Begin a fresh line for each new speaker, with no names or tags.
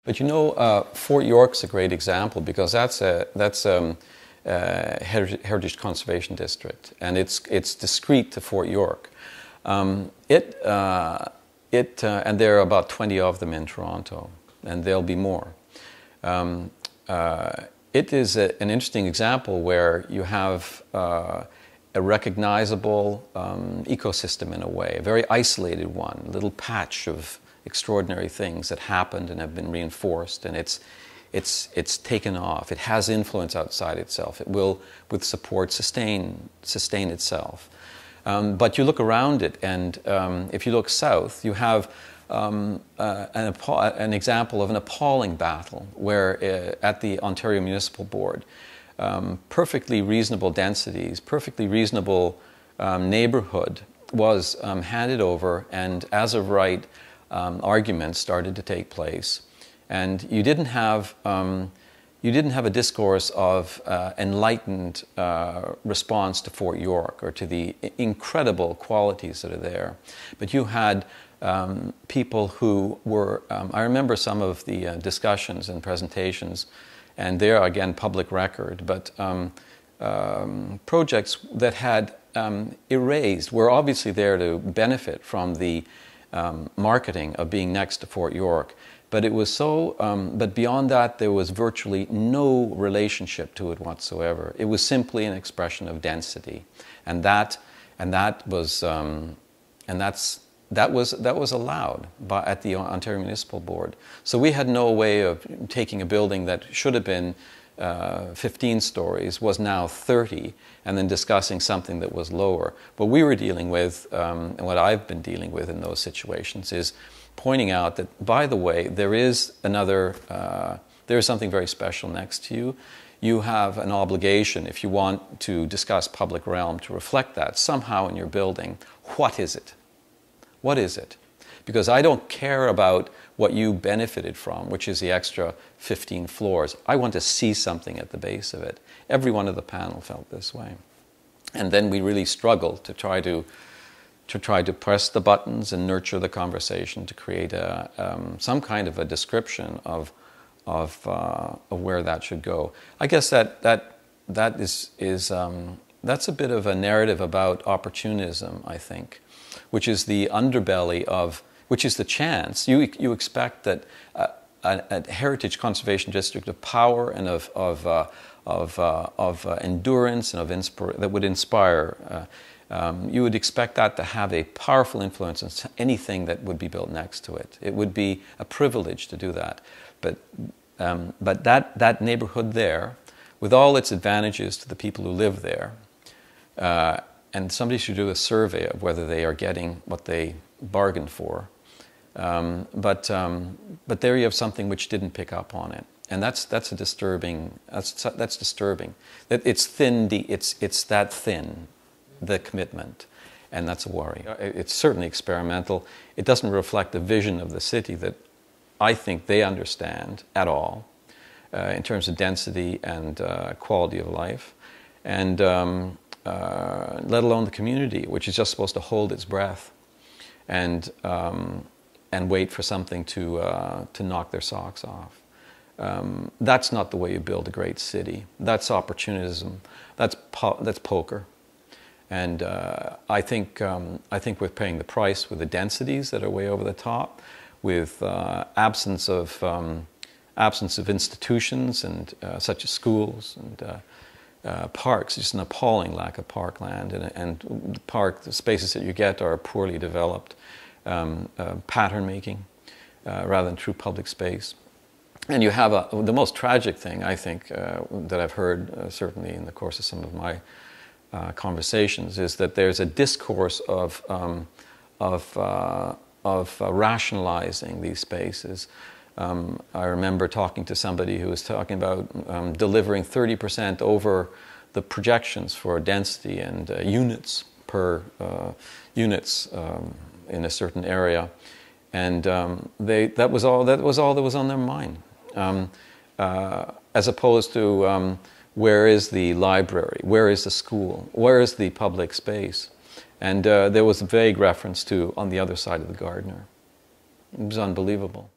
But you know, Fort York's a great example because that's a heritage conservation district, and it's discrete to Fort York. And there are about 20 of them in Toronto, and there'll be more. It is an interesting example where you have a recognizable ecosystem in a way, a very isolated one, a little patch of extraordinary things that happened and have been reinforced, and it's taken off. It has influence outside itself. It will, with support, sustain itself. But you look around it, and if you look south, you have an example of an appalling battle where at the Ontario Municipal Board, perfectly reasonable densities, perfectly reasonable neighborhood was handed over, and as of right, arguments started to take place, and you didn't have a discourse of enlightened response to Fort York or to the incredible qualities that are there, but you had people who were. I remember some of the discussions and presentations, and they're again public record, but projects that had erased were obviously there to benefit from the marketing of being next to Fort York, but it was so. But beyond that, there was virtually no relationship to it whatsoever. It was simply an expression of density, and that was allowed at the Ontario Municipal Board. So we had no way of taking a building that should have been 15 stories, was now 30, and then discussing something that was lower. What we were dealing with, and what I've been dealing with in those situations, is pointing out that, by the way, there is something very special next to you. You have an obligation, if you want to discuss public realm, to reflect that somehow in your building. What is it? What is it? Because I don't care about what you benefited from, which is the extra 15 floors. I want to see something at the base of it. Every one of the panel felt this way. And then we really struggled to try to press the buttons and nurture the conversation to create some kind of a description of where that should go. I guess that's a bit of a narrative about opportunism, I think, which is the underbelly of, which is the chance. You expect that a heritage conservation district of power and of endurance and that would inspire. You would expect that to have a powerful influence on anything that would be built next to it. It would be a privilege to do that. But that neighborhood there, with all its advantages to the people who live there, and somebody should do a survey of whether they are getting what they bargained for. But there you have something which didn't pick up on it, and that's disturbing. That's disturbing. That it's thin. It's that thin, the commitment, and that's a worry. It's certainly experimental. It doesn't reflect the vision of the city that I think they understand at all, in terms of density and quality of life, and let alone the community, which is just supposed to hold its breath and wait for something to knock their socks off. That's not the way you build a great city. That's opportunism. That's poker. And I think we're paying the price with the densities that are way over the top, with absence of institutions and such as schools and parks. Just an appalling lack of parkland, and the spaces that you get are poorly developed, pattern making rather than true public space. And you have the most tragic thing, I think, that I've heard certainly in the course of some of my conversations, is that there's a discourse of rationalizing these spaces. I remember talking to somebody who was talking about delivering 30% over the projections for density and units per units in a certain area, and that was all that was on their mind, as opposed to where is the library, where is the school, where is the public space, and there was a vague reference to on the other side of the Gardiner. It was unbelievable.